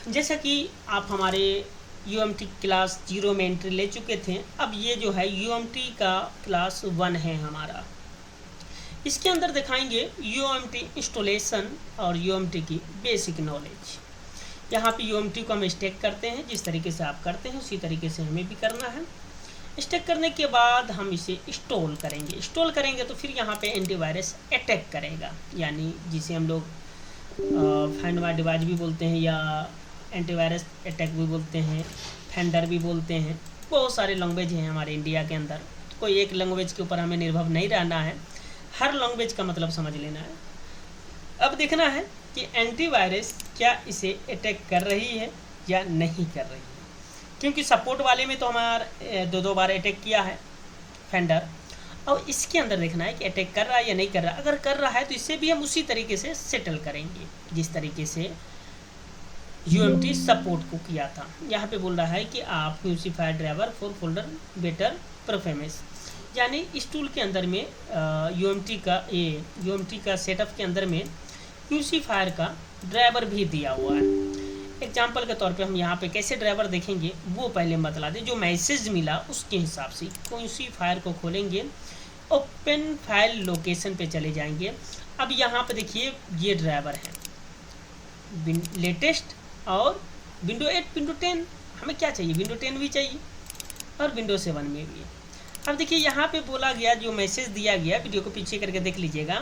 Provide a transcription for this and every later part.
जैसा कि आप हमारे UMT क्लास 0 में एंट्री ले चुके थे, अब ये जो है UMT का क्लास 1 है हमारा। इसके अंदर दिखाएंगे UMT इंस्टॉलेशन और UMT की बेसिक नॉलेज। यहाँ पे UMT को हम स्टैक करते हैं, जिस तरीके से आप करते हैं उसी तरीके से हमें भी करना है। स्टैक करने के बाद हम इसे इंस्टॉल करेंगे। इंस्टॉल करेंगे तो फिर यहाँ पे एंटीवायरस अटैक करेगा, यानी जिसे हम लोग फाइंड माय डिवाइस भी बोलते हैं या एंटीवायरस अटैक भी बोलते हैं, फेंडर भी बोलते हैं। बहुत सारे लैंग्वेज हैं हमारे इंडिया के अंदर, कोई एक लैंग्वेज के ऊपर हमें निर्भर नहीं रहना है, हर लैंग्वेज का मतलब समझ लेना है। अब देखना है कि एंटीवायरस क्या इसे अटैक कर रही है या नहीं कर रही है, क्योंकि सपोर्ट वाले में तो हमारा 2 बार अटैक किया है फेंडर। और इसके अंदर देखना है कि अटैक कर रहा है या नहीं कर रहा है। अगर कर रहा है तो इसे भी हम उसी तरीके से सेटल करेंगे जिस तरीके से UMT सपोर्ट को किया था। यहाँ पे बोल रहा है कि आप क्यूसीफायर driver for folder better performance, यानी इस टूल के अंदर में UMT का सेटअप के अंदर में क्यूसीफायर का ड्राइवर भी दिया हुआ है। एग्जाम्पल के तौर पे हम यहाँ पे कैसे ड्राइवर देखेंगे वो पहले बतला दें। जो मैसेज मिला उसके हिसाब से क्यूसीफायर को खोलेंगे, ओपन फाइल लोकेशन पे चले जाएंगे। अब यहाँ पे देखिए ये ड्राइवर है लेटेस्ट और विंडो 8 विंडो 10, हमें क्या चाहिए, विंडो 10 भी चाहिए और विंडो 7 में भी है। अब देखिए यहाँ पे बोला गया, जो मैसेज दिया गया, वीडियो को पीछे करके देख लीजिएगा,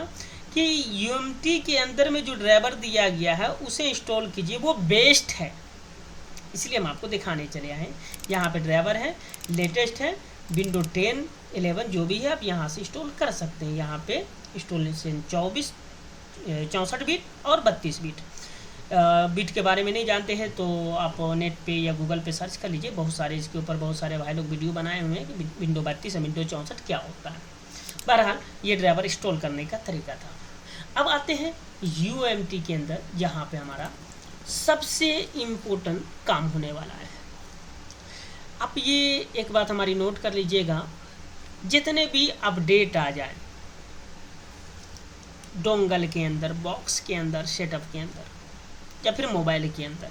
कि UMT के अंदर में जो ड्राइवर दिया गया है उसे इंस्टॉल कीजिए, वो बेस्ट है। इसलिए हम आपको दिखाने चले आए हैं। यहाँ पे ड्राइवर है, लेटेस्ट है, विंडो 10 11 जो भी है आप यहाँ से इंस्टॉल कर सकते हैं। यहाँ पे इंस्टॉलेशन 64 बिट और 32 बिट के बारे में नहीं जानते हैं तो आप नेट पे या गूगल पे सर्च कर लीजिए, बहुत सारे इसके ऊपर बहुत सारे भाई लोग वीडियो बनाए हुए हैं कि विंडो 32 और विंडो 64 क्या होता है। बहरहाल ये ड्राइवर इंस्टॉल करने का तरीका था। अब आते हैं UMT के अंदर, जहाँ पे हमारा सबसे इम्पोर्टेंट काम होने वाला है। अब ये एक बात हमारी नोट कर लीजिएगा, जितने भी अपडेट आ जाए डोंगल के अंदर, बॉक्स के अंदर, सेटअप के अंदर या फिर मोबाइल के अंदर,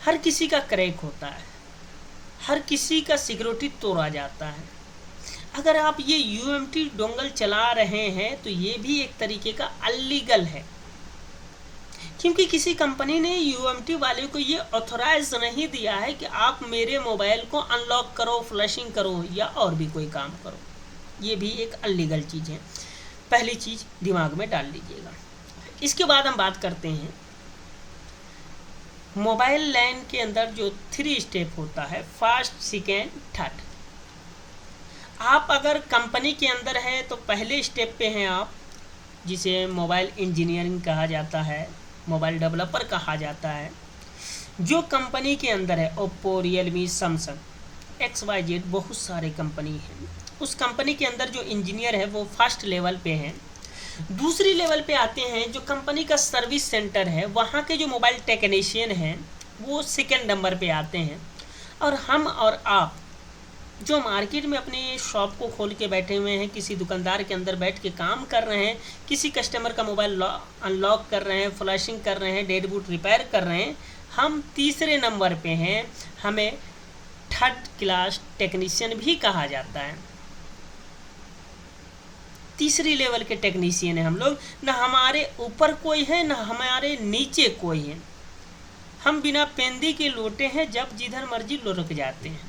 हर किसी का क्रैक होता है, हर किसी का सिक्योरिटी तोड़ा जाता है। अगर आप ये UMT डोंगल चला रहे हैं तो ये भी एक तरीके का अलीगल है, क्योंकि किसी कंपनी ने UMT वाले को ये ऑथराइज नहीं दिया है कि आप मेरे मोबाइल को अनलॉक करो, फ्लैशिंग करो या और भी कोई काम करो। ये भी एक अलीगल चीज़ है, पहली चीज़ दिमाग में डाल लीजिएगा। इसके बाद हम बात करते हैं मोबाइल लैन के अंदर जो 3 स्टेप होता है, फर्स्ट, सेकेंड, थर्ड। आप अगर कंपनी के अंदर है तो पहले स्टेप पे हैं आप, जिसे मोबाइल इंजीनियरिंग कहा जाता है, मोबाइल डेवलपर कहा जाता है। जो कंपनी के अंदर है ओप्पो, रियलमी, सैमसंग, XYZ, बहुत सारे कंपनी हैं, उस कंपनी के अंदर जो इंजीनियर है वो फर्स्ट लेवल पे हैं। दूसरी लेवल पे आते हैं जो कंपनी का सर्विस सेंटर है, वहाँ के जो मोबाइल टेक्नीशियन हैं वो सेकेंड नंबर पे आते हैं। और हम और आप जो मार्केट में अपने शॉप को खोल के बैठे हुए हैं, किसी दुकानदार के अंदर बैठ के काम कर रहे हैं, किसी कस्टमर का मोबाइल अनलॉक कर रहे हैं, फ्लैशिंग कर रहे हैं, डेड बूट रिपेयर कर रहे हैं, हम तीसरे नंबर पे हैं। हमें थर्ड क्लास टेक्नीशियन भी कहा जाता है। तीसरी लेवल के टेक्नीशियन हैं हम लोग, ना हमारे ऊपर कोई है ना हमारे नीचे कोई है, हम बिना पेंदी के लौटे हैं, जब जिधर मर्जी लुढ़क जाते हैं,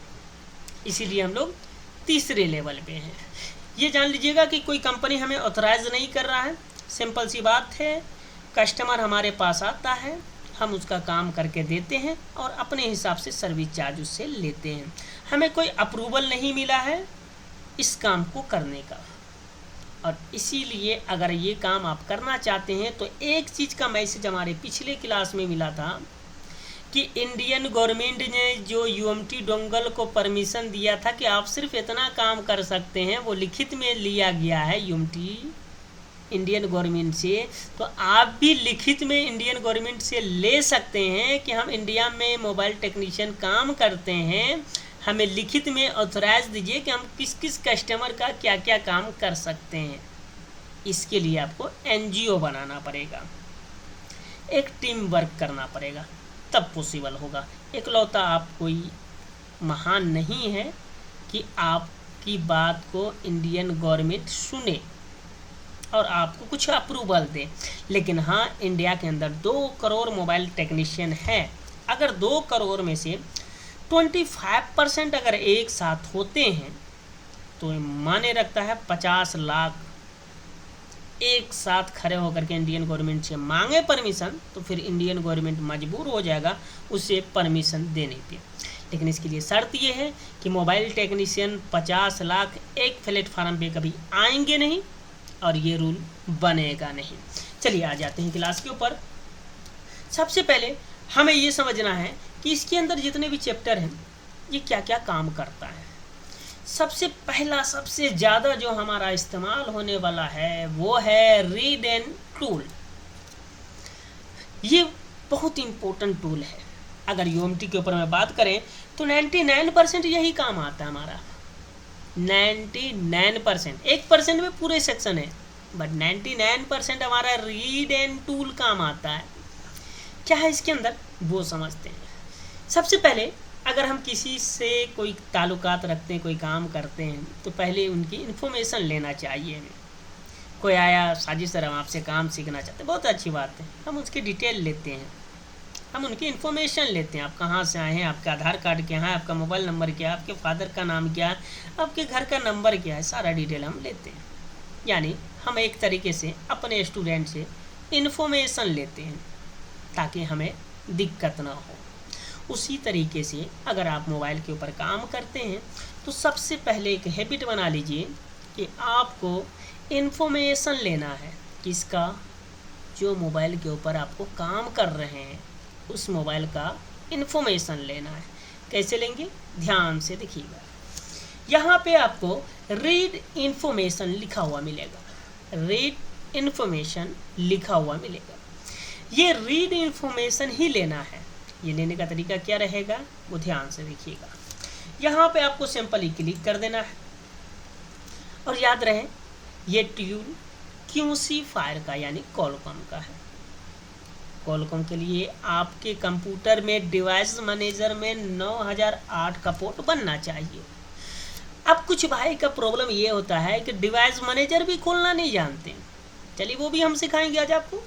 इसीलिए हम लोग तीसरे लेवल पे हैं। ये जान लीजिएगा कि कोई कंपनी हमें ऑथराइज नहीं कर रहा है, सिंपल सी बात है। कस्टमर हमारे पास आता है, हम उसका काम करके देते हैं और अपने हिसाब से सर्विस चार्ज उससे लेते हैं। हमें कोई अप्रूवल नहीं मिला है इस काम को करने का, और इसीलिए अगर ये काम आप करना चाहते हैं तो एक चीज़ का मैसेज हमारे पिछले क्लास में मिला था कि इंडियन गवर्नमेंट ने जो UMT डोंगल को परमिशन दिया था कि आप सिर्फ इतना काम कर सकते हैं, वो लिखित में लिया गया है UMT इंडियन गवर्नमेंट से। तो आप भी लिखित में इंडियन गवर्नमेंट से ले सकते हैं कि हम इंडिया में मोबाइल टेक्नीशियन काम करते हैं, हमें लिखित में ऑथराइज दीजिए कि हम किस किस कस्टमर का क्या क्या काम कर सकते हैं। इसके लिए आपको NGO बनाना पड़ेगा, एक टीम वर्क करना पड़ेगा। तब पॉसिबल होगा। इकलौता आप कोई महान नहीं है कि आपकी बात को इंडियन गवर्नमेंट सुने और आपको कुछ अप्रूवल दे। लेकिन हाँ, इंडिया के अंदर 2 करोड़ मोबाइल टेक्नीशियन हैं। अगर 2 करोड़ में से 25% अगर एक साथ होते हैं तो माने रखता है 50 लाख एक साथ खड़े होकर के इंडियन गवर्नमेंट से मांगे परमिशन, तो फिर इंडियन गवर्नमेंट मजबूर हो जाएगा उसे परमिशन देने पे। लेकिन इसके लिए शर्त ये है कि मोबाइल टेक्नीशियन 50 लाख एक प्लेटफार्म पे कभी आएंगे नहीं और ये रूल बनेगा नहीं। चलिए आ जाते हैं क्लास के ऊपर। सबसे पहले हमें ये समझना है कि इसके अंदर जितने भी चैप्टर हैं ये क्या क्या काम करता है। सबसे पहला सबसे ज़्यादा जो हमारा इस्तेमाल होने वाला है वो है रीड एंड टूल। ये बहुत इंपॉर्टेंट टूल है। अगर यूएमटी के ऊपर में बात करें तो 99% यही काम आता है हमारा। 99%, 1% में पूरे सेक्शन है, बट 99% हमारा रीड एंड टूल काम आता है। क्या है इसके अंदर वो समझते हैं। सबसे पहले अगर हम किसी से कोई ताल्लुकात रखते हैं, कोई काम करते हैं, तो पहले उनकी इन्फॉर्मेशन लेना चाहिए। कोई आया साजिश सर हम आपसे काम सीखना चाहते हैं, बहुत अच्छी बात है, हम उसकी डिटेल लेते हैं, हम उनकी इन्फॉर्मेशन लेते हैं। आप कहाँ से आए हैं, आपका आधार कार्ड क्या है, आपका मोबाइल नंबर क्या है, आपके फादर का नाम क्या है, आपके घर का नंबर क्या है, सारा डिटेल हम लेते हैं। यानी हम एक तरीके से अपने स्टूडेंट से इन्फॉर्मेशन लेते हैं ताकि हमें दिक्कत ना हो। उसी तरीके से अगर आप मोबाइल के ऊपर काम करते हैं तो सबसे पहले एक हैबिट बना लीजिए कि आपको इन्फॉर्मेशन लेना है। किसका? जो मोबाइल के ऊपर आपको काम कर रहे हैं उस मोबाइल का इन्फॉर्मेशन लेना है। कैसे लेंगे? ध्यान से देखिएगा। यहाँ पे आपको रीड इन्फॉर्मेशन लिखा हुआ मिलेगा। रीड इन्फॉर्मेशन लिखा हुआ मिलेगा। ये रीड इन्फॉर्मेशन ही लेना है। ये लेने का तरीका क्या रहेगा वो ध्यान से देखिएगा। यहाँ पे आपको सिंपली क्लिक कर देना है और याद रहे ये टूल क्यूसी फायर का यानी कॉलकॉम का है। कॉलकॉम के लिए आपके कंप्यूटर में डिवाइस मैनेजर में 9008 का पोर्ट बनना चाहिए। अब कुछ भाई का प्रॉब्लम ये होता है कि डिवाइस मैनेजर भी खोलना नहीं जानते। चलिए वो भी हम सिखाएंगे आज आपको।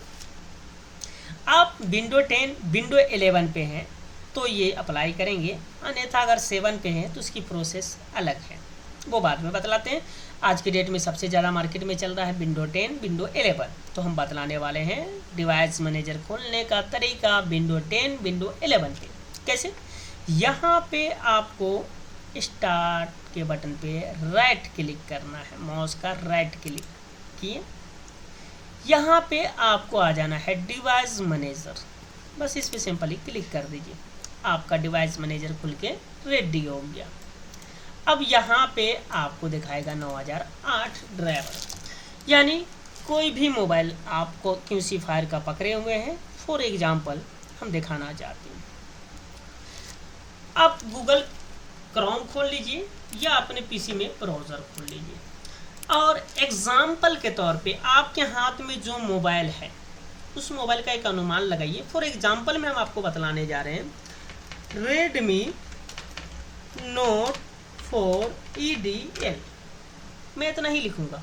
आप विंडो 10 विंडो 11 पे हैं तो ये अप्लाई करेंगे, अन्यथा अगर 7 पे हैं तो उसकी प्रोसेस अलग है, वो बाद में बतलाते हैं। आज के डेट में सबसे ज़्यादा मार्केट में चल रहा है विंडो 10 विंडो 11, तो हम बतलाने वाले हैं डिवाइस मैनेजर खोलने का तरीका विंडो 10 विंडो 11 पे। कैसे? यहाँ पे आपको स्टार्ट के बटन पे राइट क्लिक करना है, माउस का राइट क्लिक किए, यहाँ पे आपको आ जाना है डिवाइस मैनेजर। बस इस पे सिंपली क्लिक कर दीजिए, आपका डिवाइस मैनेजर खुल के रेडी हो गया। अब यहाँ पे आपको दिखाएगा 9008 ड्राइवर, यानी कोई भी मोबाइल आपको क्यूसी फायर का पकड़े हुए हैं। फॉर एग्जांपल हम दिखाना चाहते हैं, आप गूगल क्रोम खोल लीजिए या अपने पीसी में ब्राउज़र खोल लीजिए और एग्जाम्पल के तौर पे आपके हाथ में जो मोबाइल है उस मोबाइल का एक अनुमान लगाइए। फॉर एग्जाम्पल में हम आपको बतलाने जा रहे हैं रेडमी नोट 4 EDL। मैं इतना ही लिखूंगा,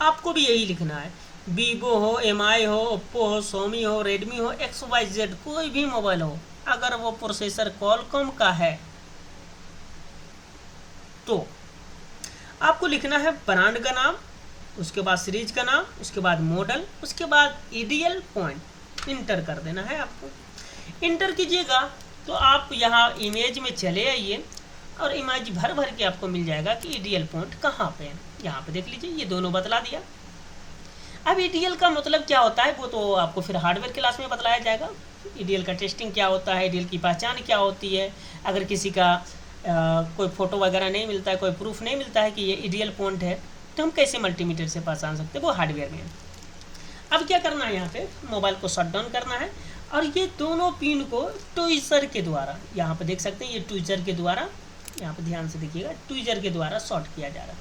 आपको भी यही लिखना है। वीवो हो, MI हो, ओप्पो हो, सोमी हो, रेडमी हो, XYZ कोई भी मोबाइल हो, अगर वो प्रोसेसर क्वालकॉम का है तो आपको लिखना है ब्रांड का नाम, उसके बाद सीरीज का नाम, उसके बाद मॉडल, उसके बाद EDL पॉइंट इंटर कर देना है। आपको इंटर कीजिएगा तो आप यहाँ इमेज में चले आइए और इमेज भर भर के आपको मिल जाएगा कि EDL पॉइंट कहाँ पे है। यहाँ पे देख लीजिए, ये दोनों बतला दिया। अब EDL का मतलब क्या होता है वो तो आपको फिर हार्डवेयर क्लास में बतलाया जाएगा। EDL का टेस्टिंग क्या होता है, EDL की पहचान क्या होती है। अगर किसी का कोई फ़ोटो वगैरह नहीं मिलता है, कोई प्रूफ नहीं मिलता है कि ये EDL पॉइंट है, तो हम कैसे मल्टीमीटर से पहचान सकते हैं, वो हार्डवेयर में। अब क्या करना है, यहाँ पे मोबाइल को शट डाउन करना है और ये दोनों पिन को ट्विज़र के द्वारा, यहाँ पे देख सकते हैं ये ट्विज़र के द्वारा, यहाँ पे ध्यान से देखिएगा, ट्विज़र के द्वारा शॉर्ट किया जा रहा है।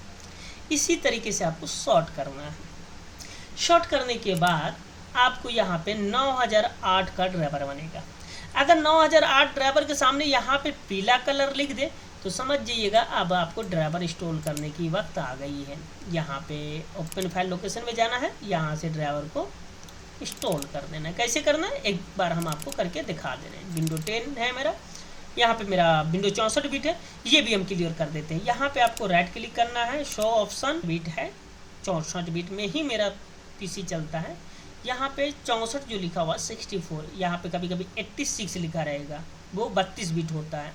इसी तरीके से आपको शॉर्ट करना है। शॉर्ट करने के बाद आपको यहाँ पे 9008 का ड्राइवर बनेगा। अगर 9008 ड्राइवर के सामने यहाँ पे पीला कलर लिख दे तो समझ जाइएगा अब आपको ड्राइवर इंस्टॉल करने की वक्त आ गई है। यहाँ पे ओपन फाइल लोकेशन में जाना है, यहाँ से ड्राइवर को इंस्टॉल कर देना है। कैसे करना है एक बार हम आपको करके दिखा दे रहे हैं। विंडो 10 है मेरा, यहाँ पे मेरा विंडो 64 बिट है, ये भी हम क्लियर कर देते हैं। यहाँ पे आपको राइट क्लिक करना है, शो ऑप्शन बिट है 64 बिट में ही मेरा पीसी चलता है। यहाँ पे 64 जो लिखा हुआ 64, यहाँ पे कभी कभी 86 लिखा रहेगा, वो 32 बिट होता है।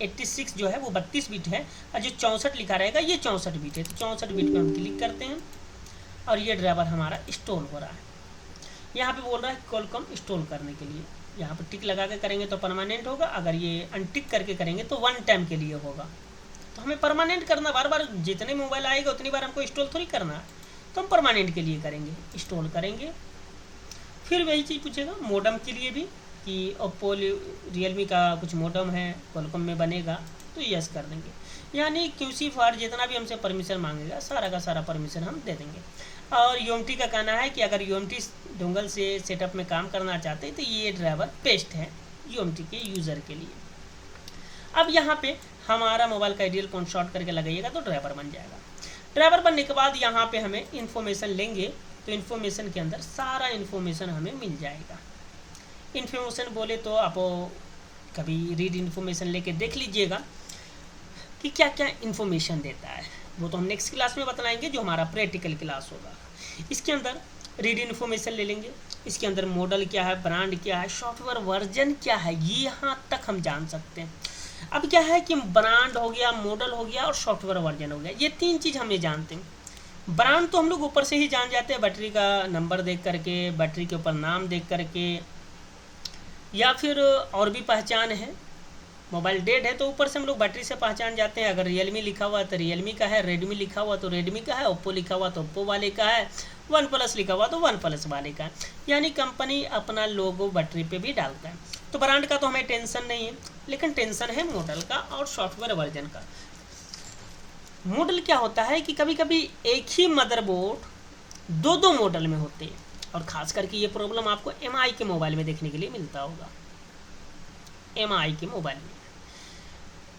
86 जो है वो 32 बिट है और जो 64 लिखा रहेगा ये 64 बिट है। तो 64 बिट पे हम क्लिक करते हैं और ये ड्राइवर हमारा इंस्टॉल हो रहा है। यहाँ पे बोल रहा है कोलकॉम इंस्टॉल करने के लिए, यहाँ पर टिक लगा के करेंगे तो परमानेंट होगा, अगर ये अनटिक करके करेंगे तो 1 टाइम के लिए होगा। तो हमें परमानेंट करना, बार बार जितने मोबाइल आएगा उतनी बार हमको इंस्टॉल थोड़ी करना है, तो हम परमानेंट के लिए करेंगे, इंस्टॉल करेंगे। फिर वही चीज़ पूछेगा मॉडम के लिए भी कि ओप्पो रियलमी का कुछ मॉडम है कोलकॉम में बनेगा, तो यस कर देंगे। यानी QC फॉर जितना भी हमसे परमिशन मांगेगा सारा का सारा परमिशन हम दे देंगे। और UMT का कहना है कि अगर UMT डोंगल से सेटअप में काम करना चाहते हैं तो ये ड्राइवर बेस्ट है UMT के यूज़र के लिए। अब यहाँ पे हमारा मोबाइल का आइडियल कौन शॉर्ट करके लगाइएगा तो ड्राइवर बन जाएगा। ड्राइवर बनने के बाद यहाँ पे हमें इन्फॉर्मेशन लेंगे तो इन्फॉर्मेशन के अंदर सारा इन्फॉर्मेशन हमें मिल जाएगा। इन्फॉर्मेशन बोले तो आप कभी रीड इन्फॉर्मेशन लेके देख लीजिएगा कि क्या क्या इन्फॉर्मेशन देता है, वो तो हम नेक्स्ट क्लास में बतलाएंगे जो हमारा प्रैक्टिकल क्लास होगा। इसके अंदर रीड इन्फॉर्मेशन ले लेंगे, इसके अंदर मॉडल क्या है, ब्रांड क्या है, सॉफ्टवेयर वर्जन क्या है, ये यहाँ तक हम जान सकते हैं। अब क्या है कि ब्रांड हो गया, मॉडल हो गया और सॉफ्टवेयर वर्जन हो गया, ये 3 चीज़ हमें जानते हैं। ब्रांड तो हम लोग ऊपर से ही जान जाते हैं, बैटरी का नंबर देख करके, बैटरी के ऊपर नाम देख करके, या फिर और भी पहचान है। मोबाइल डेड है तो ऊपर से हम लोग बैटरी से पहचान जाते हैं। अगर रियलमी लिखा हुआ है तो रियलमी का है, रेडमी लिखा हुआ तो रेडमी का है, ओप्पो लिखा हुआ तो ओप्पो वाले का है, वन प्लस लिखा हुआ तो वन प्लस वाले का है। यानी कंपनी अपना लोगो बैटरी पे भी डालता है। तो ब्रांड का तो हमें टेंशन नहीं है, लेकिन टेंशन है मॉडल का और सॉफ्टवेयर वर्जन का। मॉडल क्या होता है कि कभी कभी एक ही मदरबोर्ड 2 मॉडल में होते हैं, और ख़ास करके ये प्रॉब्लम आपको MI के मोबाइल में देखने के लिए मिलता होगा। MI के मोबाइल में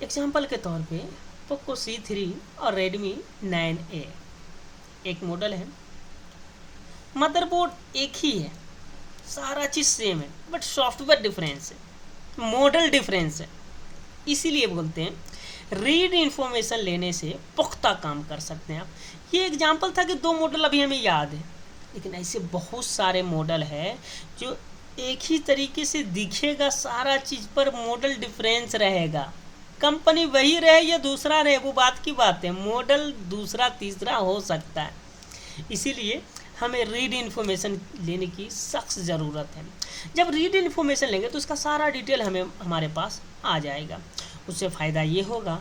एग्जाम्पल के तौर पे पोको C3 और रेडमी 9A एक मॉडल है, मदरबोर्ड एक ही है, सारा चीज़ सेम है, बट सॉफ्टवेयर डिफरेंस है, मॉडल डिफरेंस है। इसीलिए बोलते हैं रीड इन्फॉर्मेशन लेने से पुख्ता काम कर सकते हैं आप। ये एग्जाम्पल था कि 2 मॉडल अभी हमें याद है, लेकिन ऐसे बहुत सारे मॉडल है जो एक ही तरीके से दिखेगा, सारा चीज़ पर मॉडल डिफरेंस रहेगा, कंपनी वही रहे या दूसरा रहे वो बात की बात है, मॉडल दूसरा तीसरा हो सकता है। इसीलिए हमें रीड इन्फॉर्मेशन लेने की सख्त ज़रूरत है। जब रीड इन्फॉर्मेशन लेंगे तो उसका सारा डिटेल हमारे पास आ जाएगा। उससे फ़ायदा ये होगा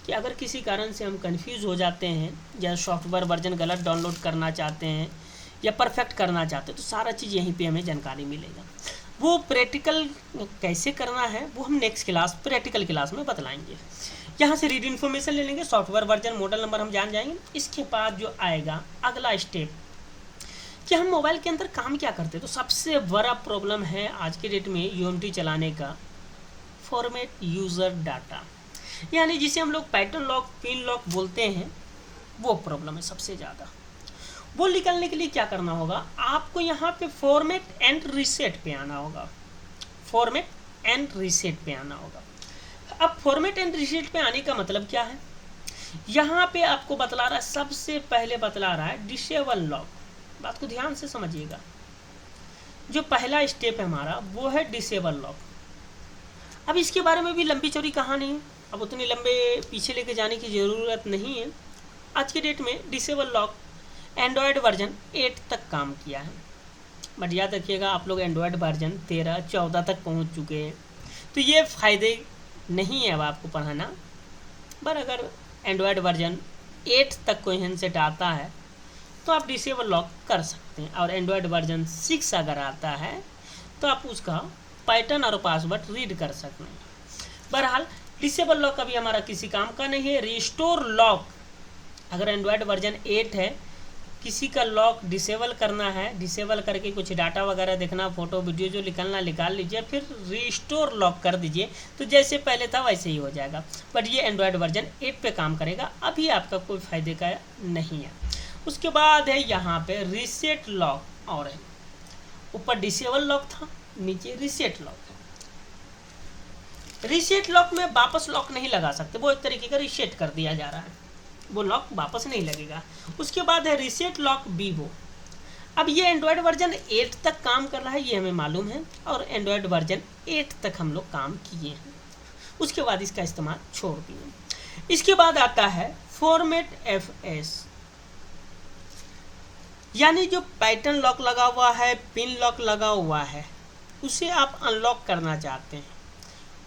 कि अगर किसी कारण से हम कंफ्यूज हो जाते हैं या सॉफ्टवेयर वर्जन गलत डाउनलोड करना चाहते हैं या परफेक्ट करना चाहते हैं तो सारा चीज़ यहीं पे हमें जानकारी मिलेगा। वो प्रैक्टिकल कैसे करना है वो हम नेक्स्ट क्लास प्रैक्टिकल क्लास में बतलाएंगे। यहाँ से रीड इन्फॉर्मेशन ले लेंगे, सॉफ्टवेयर वर्जन मॉडल नंबर हम जान जाएंगे। इसके बाद जो आएगा अगला स्टेप कि हम मोबाइल के अंदर काम क्या करते हैं। तो सबसे बड़ा प्रॉब्लम है आज के डेट में UMT चलाने का फॉर्मेट यूज़र डाटा, यानी जिसे हम लोग पैटर्न लॉक पिन लॉक बोलते हैं, वो प्रॉब्लम है सबसे ज़्यादा। वो निकलने के लिए क्या करना होगा, आपको यहाँ पे फॉर्मेट एंड रीसेट पे आना होगा। फॉर्मेट एंड रीसेट पे आना होगा। अब फॉर्मेट एंड रीसेट पे आने का मतलब क्या है, यहाँ पे आपको बतला रहा है, सबसे पहले बतला रहा है डिसेबल लॉक। बात को ध्यान से समझिएगा, जो पहला स्टेप है हमारा वो है डिसेबल लॉक। अब इसके बारे में भी लंबी चौड़ी कहानी है, अब उतनी लंबे पीछे लेके जाने की ज़रूरत नहीं है। आज के डेट में डिसेबल लॉक एंड्रॉयड वर्जन 8 तक काम किया है, बट याद रखिएगा आप लोग एंड्रॉयड वर्जन 13, 14 तक पहुंच चुके हैं, तो ये फ़ायदे नहीं है अब आपको पढ़ाना। पर अगर एंड्रॉयड वर्जन 8 तक कोई हैंडसेट आता है तो आप डिसेबल लॉक कर सकते हैं, और एंड्रॉयड वर्जन 6 अगर आता है तो आप उसका पैटर्न और पासवर्ड रीड कर सकते हैं। बहरहाल डिसेबल लॉक अभी हमारा किसी काम का नहीं है। रिस्टोर लॉक, अगर एंड्रॉयड वर्जन 8 है किसी का लॉक डिसेबल करना है, डिसेबल करके कुछ डाटा वगैरह देखना, फोटो वीडियो जो निकालना निकाल लीजिए, फिर रिस्टोर लॉक कर दीजिए, तो जैसे पहले था वैसे ही हो जाएगा। बट ये एंड्रॉयड वर्जन 8 पे काम करेगा, अभी आपका कोई फ़ायदे का नहीं है। उसके बाद है यहाँ पे रीसेट लॉक, और है ऊपर डिसेबल लॉक था, नीचे रीसेट लॉक। रीसेट लॉक में वापस लॉक नहीं लगा सकते, वो एक तरीके का रीसेट कर दिया जा रहा है, वो लॉक वापस नहीं लगेगा। उसके बाद है रीसेट लॉक वीवो। अब ये एंड्रॉयड वर्जन 8 तक काम कर रहा है, ये हमें मालूम है, और एंड्रॉयड वर्जन 8 तक हम लोग काम किए हैं, उसके बाद इसका इस्तेमाल छोड़ दिए। इसके बाद आता है फॉर्मेट FS, यानी जो पैटर्न लॉक लगा हुआ है, पिन लॉक लगा हुआ है, उसे आप अनलॉक करना चाहते हैं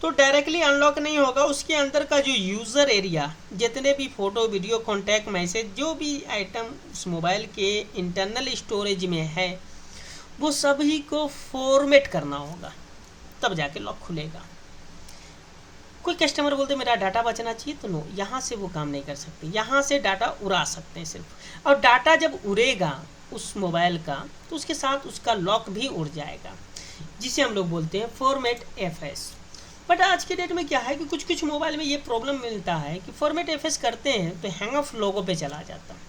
तो डायरेक्टली अनलॉक नहीं होगा। उसके अंदर का जो यूज़र एरिया, जितने भी फ़ोटो वीडियो कॉन्टैक्ट मैसेज जो भी आइटम उस मोबाइल के इंटरनल स्टोरेज में है, वो सभी को फॉर्मेट करना होगा, तब जाके लॉक खुलेगा। कोई कस्टमर बोलते मेरा डाटा बचना चाहिए, तो नो, यहाँ से वो काम नहीं कर सकते, यहाँ से डाटा उड़ा सकते हैं सिर्फ। और डाटा जब उड़ेगा उस मोबाइल का, तो उसके साथ उसका लॉक भी उड़ जाएगा, जिसे हम लोग बोलते हैं फॉर्मेट FS। बट आज के डेट में क्या है कि कुछ कुछ मोबाइल में ये प्रॉब्लम मिलता है कि फॉर्मेट FS करते हैं तो हैंग ऑफ लोगो पे चला जाता है।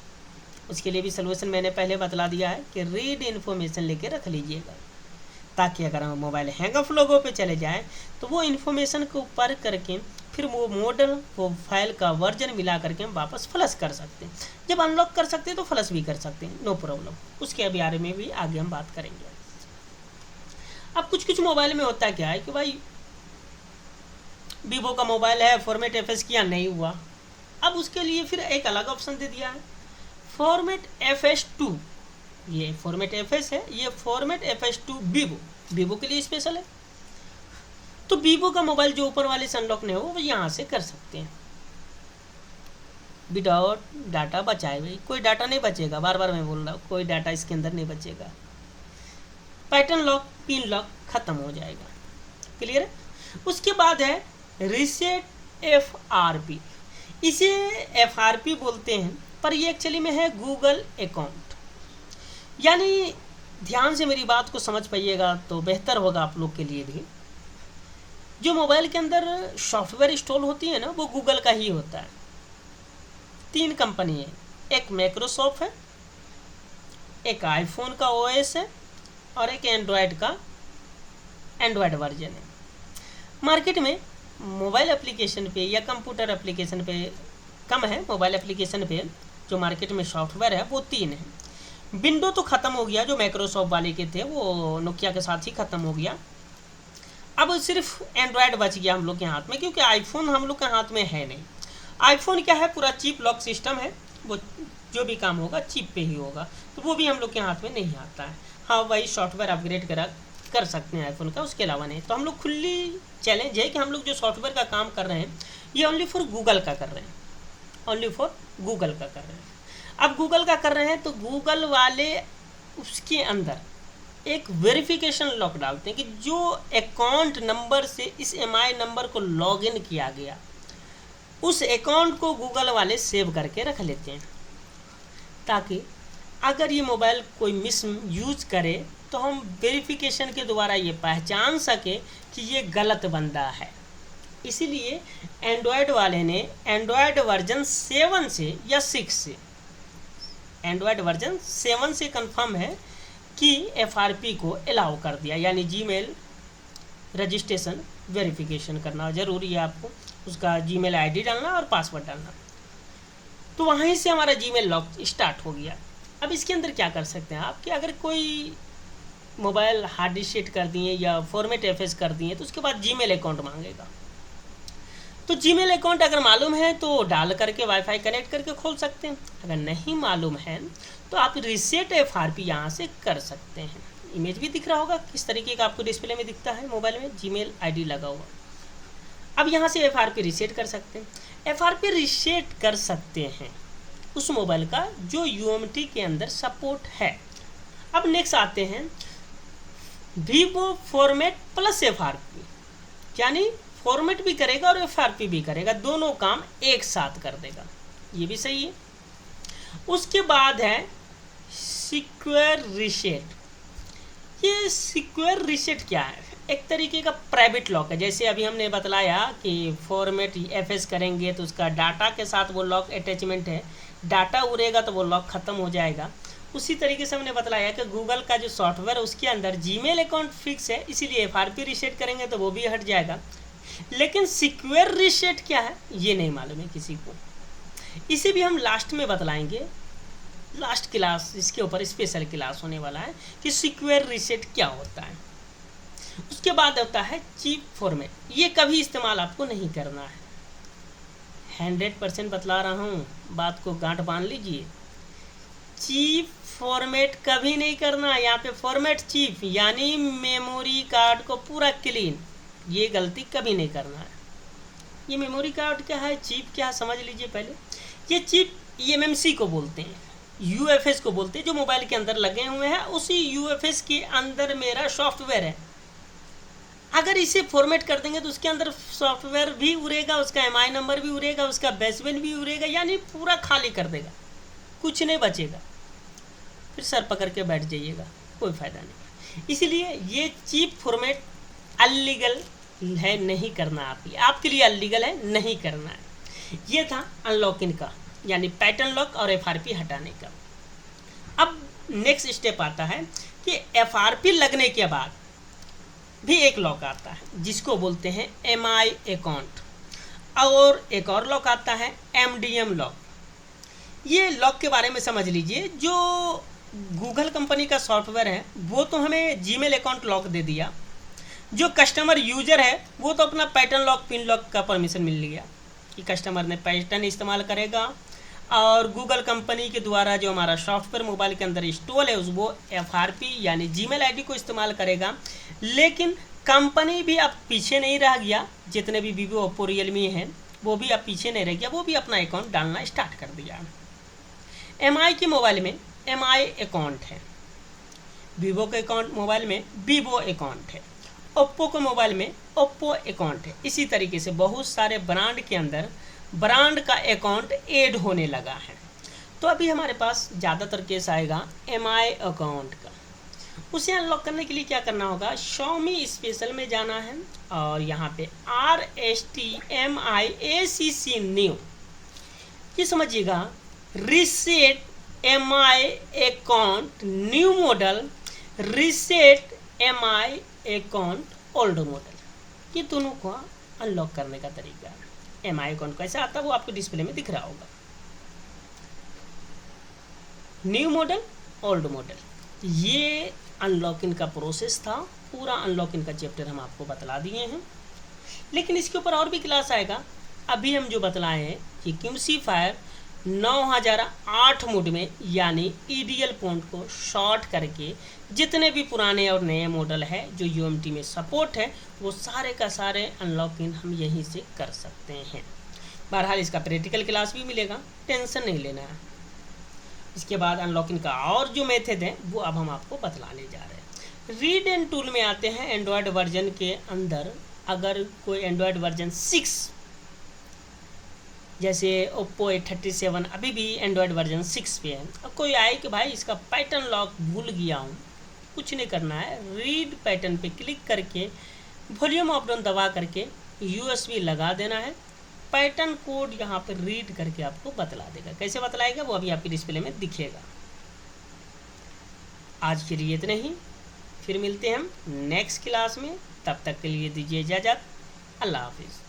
उसके लिए भी सोल्यूशन मैंने पहले बतला दिया है कि रीड इन्फॉर्मेशन लेके रख लीजिएगा, ताकि अगर हम मोबाइल हैंग ऑफ लोगो पे चले जाए तो वो इन्फॉर्मेशन को ऊपर करके फिर वो मॉडल, वो फाइल का वर्जन मिला करके हम वापस फ्लश कर सकते हैं। जब अनलॉक कर सकते हैं तो फ्लश भी कर सकते हैं, नो प्रॉब्लम। उसके बारे में भी आगे हम बात करेंगे। अब कुछ कुछ मोबाइल में होता क्या है कि भाई वीवो का मोबाइल है, फॉर्मेट FS किया नहीं हुआ, अब उसके लिए फिर एक अलग ऑप्शन दे दिया है, फॉर्मेट FS2। ये फॉर्मेट FS है, ये फॉर्मेट FS2 वीवो के लिए स्पेशल है। तो वीवो का मोबाइल जो ऊपर वाले से अनलॉक नहीं हो, वो यहाँ से कर सकते हैं विदाउट डाटा बचाए हुए। कोई डाटा नहीं बचेगा, बार बार मैं बोल रहा हूँ, कोई डाटा इसके अंदर नहीं बचेगा। पैटर्न लॉक, पिन लॉक खत्म हो जाएगा। क्लियर है? उसके बाद है रीसेट FRP। इसे FRP बोलते हैं, पर ये एक्चुअली में है गूगल अकाउंट। यानी ध्यान से मेरी बात को समझ पाइएगा तो बेहतर होगा आप लोग के लिए भी। जो मोबाइल के अंदर सॉफ्टवेयर इंस्टॉल होती है ना, वो गूगल का ही होता है। 3 कंपनी है, एक माइक्रोसॉफ्ट है, एक आईफोन का OS है, और एक एंड्रॉयड का एंड्रॉयड वर्जन है। मार्केट में मोबाइल एप्लीकेशन पे या कंप्यूटर एप्लीकेशन पे कम है, मोबाइल एप्लीकेशन पे जो मार्केट में सॉफ्टवेयर है वो 3 है। विंडो तो ख़त्म हो गया, जो माइक्रोसॉफ्ट वाले के थे वो नोकिया के साथ ही ख़त्म हो गया। अब सिर्फ एंड्रॉयड बच गया हम लोग के हाथ में, क्योंकि आईफोन हम लोग के हाथ में है नहीं। आईफोन क्या है, पूरा चिप लॉक सिस्टम है, वो जो भी काम होगा चिप पे ही होगा, तो वो भी हम लोग के हाथ में नहीं आता है। हाँ, वही सॉफ्टवेयर अपग्रेड कर सकते हैं आईफोन का, उसके अलावा नहीं। तो हम लोग खुली चैलेंज है कि हम लोग जो सॉफ्टवेयर का काम कर रहे हैं ये ओनली फॉर गूगल का कर रहे हैं, ओनली फॉर गूगल का कर रहे हैं। अब गूगल का कर रहे हैं तो गूगल वाले उसके अंदर एक वेरिफिकेशन लॉक डालते हैं कि जो अकाउंट नंबर से इस MI नंबर को लॉगिन किया गया, उस अकाउंट को गूगल वाले सेव करके रख लेते हैं, ताकि अगर ये मोबाइल कोई मिस यूज करे तो हम वेरिफिकेशन के द्वारा ये पहचान सके कि ये गलत बंदा है। इसीलिए एंड्रॉयड वाले ने एंड्रॉयड वर्जन 7 से या 6 से, एंड्रॉयड वर्जन 7 से कंफर्म है कि FRP को अलाउ कर दिया, यानी जीमेल रजिस्ट्रेशन वेरिफिकेशन करना ज़रूरी है। आपको उसका जीमेल ID डालना और पासवर्ड डालना, तो वहीं से हमारा जीमेल लॉक स्टार्ट हो गया। अब इसके अंदर क्या कर सकते हैं आप कि अगर कोई मोबाइल हार्ड डिस्क कर दिए या फॉर्मेट FS कर दिए तो उसके बाद जीमेल अकाउंट मांगेगा। तो जीमेल अकाउंट अगर मालूम है तो डाल करके वाईफाई कनेक्ट करके खोल सकते हैं, अगर नहीं मालूम है तो आप रीसेट FRP यहाँ से कर सकते हैं। इमेज भी दिख रहा होगा किस तरीके का आपको डिस्प्ले में दिखता है, मोबाइल में जीमेल ID लगा हुआ। अब यहाँ से FRP रीसेट कर सकते हैं। FRP रीसेट कर सकते हैं उस मोबाइल का जो UMT के अंदर सपोर्ट है। अब नेक्स्ट आते हैं वीवो फॉर्मेट प्लस FRP, यानी फॉर्मेट भी करेगा और FRP भी करेगा, दोनों काम एक साथ कर देगा, ये भी सही है। उसके बाद है सिक्योर रीसेट। ये सिक्योर रीसेट क्या है? एक तरीके का प्राइवेट लॉक है। जैसे अभी हमने बतलाया कि फॉर्मेट एफएस करेंगे तो उसका डाटा के साथ वो लॉक अटैचमेंट है, डाटा उड़ेगा तो वो लॉक ख़त्म हो जाएगा। उसी तरीके से हमने बतलाया कि गूगल का जो सॉफ्टवेयर है उसके अंदर जीमेल अकाउंट फिक्स है, इसीलिए एफआरपी रीसेट करेंगे तो वो भी हट जाएगा। लेकिन सिक्योर रीसेट क्या है ये नहीं मालूम है किसी को। इसे भी हम लास्ट में बतलाएंगे, लास्ट क्लास इसके ऊपर स्पेशल क्लास होने वाला है कि सिक्योर रीसेट क्या होता है। उसके बाद होता है चीप फॉर्मेट। ये कभी इस्तेमाल आपको नहीं करना है, 100% बतला रहा हूँ, बात को गांठ बांध लीजिए। चीप फॉर्मेट कभी नहीं करना। यहाँ पे फॉर्मेट चीप यानी मेमोरी कार्ड को पूरा क्लीन, ये गलती कभी नहीं करना है। ये मेमोरी कार्ड क्या है, चीप क्या है, समझ लीजिए पहले। ये चिप eMMC को बोलते हैं, UFS को बोलते हैं, जो मोबाइल के अंदर लगे हुए हैं। उसी UFS के अंदर मेरा सॉफ्टवेयर है। अगर इसे फॉर्मेट कर देंगे तो उसके अंदर सॉफ्टवेयर भी उड़ेगा, उसका MI नंबर भी उड़ेगा, उसका बेसबैंड भी उड़ेगा, यानी पूरा खाली कर देगा, कुछ नहीं बचेगा। फिर सर पकड़ के बैठ जाइएगा, कोई फ़ायदा नहीं। इसीलिए ये चिप फॉर्मेट अनलीगल है, नहीं करना। आपके लिए अनलीगल है, नहीं करना है। ये था अनलॉकिंग का, यानी पैटर्न लॉक और एफआरपी हटाने का। अब नेक्स्ट स्टेप आता है कि एफआरपी लगने के बाद भी एक लॉक आता है जिसको बोलते हैं MI अकाउंट, और एक और लॉक आता है MDM लॉक। ये लॉक के बारे में समझ लीजिए। जो गूगल कंपनी का सॉफ्टवेयर है वो तो हमें जीमेल अकाउंट लॉक दे दिया, जो कस्टमर यूजर है वो तो अपना पैटर्न लॉक, पिन लॉक का परमिशन मिल गया कि कस्टमर ने पैटर्न इस्तेमाल करेगा, और गूगल कंपनी के द्वारा जो हमारा सॉफ्टवेयर मोबाइल के अंदर इंस्टॉल है वो एफआरपी यानी जीमेल आईडी को इस्तेमाल करेगा। लेकिन कंपनी भी अब पीछे नहीं रह गया, जितने भी वीवो, ओप्पो, रियलमी हैं वो भी अब पीछे नहीं रह गया, वो भी अपना अकाउंट डालना स्टार्ट कर दिया। MI के मोबाइल में MI अकाउंट है, वीवो के अकाउंट मोबाइल में वीवो अकाउंट है, ओप्पो के मोबाइल में ओप्पो अकाउंट है। इसी तरीके से बहुत सारे ब्रांड के अंदर ब्रांड का अकाउंट ऐड होने लगा है। तो अभी हमारे पास ज़्यादातर केस आएगा MI अकाउंट का। उसे अनलॉक करने के लिए क्या करना होगा, Xiaomi स्पेशल में जाना है और यहाँ पे RSTMIACC न्यू, ये समझिएगा, reset MI account new model, reset MI account old model. ये दोनों को अनलॉक करने का तरीका है। MI अकाउंट कैसे आता है वो आपको डिस्प्ले में दिख रहा होगा। न्यू मॉडल, ओल्ड मॉडल, ये अनलॉकिंग का प्रोसेस था। पूरा अनलॉकिंग का चैप्टर हम आपको बतला दिए हैं, लेकिन इसके ऊपर और भी क्लास आएगा। अभी हम जो बतलाए हैं कि QC फायर 9008 मोड में यानी EDL पॉइंट को शॉर्ट करके जितने भी पुराने और नए मॉडल है जो UMT में सपोर्ट है वो सारे का सारे अनलॉकिंग हम यहीं से कर सकते हैं। बहरहाल इसका प्रैक्टिकल क्लास भी मिलेगा, टेंशन नहीं लेना है। इसके बाद अनलॉकिंग का और जो मेथड है वो अब हम आपको बतलाने जा रहे हैं। रीड एंड टूल में आते हैं एंड्रॉयड वर्जन के अंदर। अगर कोई एंड्रॉयड वर्जन 6 जैसे ओप्पो A37 अभी भी एंड्रॉयड वर्जन 6 पे है, अब कोई आए कि भाई इसका पैटर्न लॉक भूल गया हूँ, कुछ नहीं करना है, रीड पैटर्न पे क्लिक करके वॉल्यूम अप डाउन दबा करके USB लगा देना है। पैटर्न कोड यहाँ पर रीड करके आपको बतला देगा। कैसे बतलाएगा वो अभी आपके डिस्प्ले में दिखेगा। आज के लिए इतना ही, फिर मिलते हैं हम नेक्स्ट क्लास में। तब तक के लिए दीजिए इजाज़त। अल्लाह हाफिज़।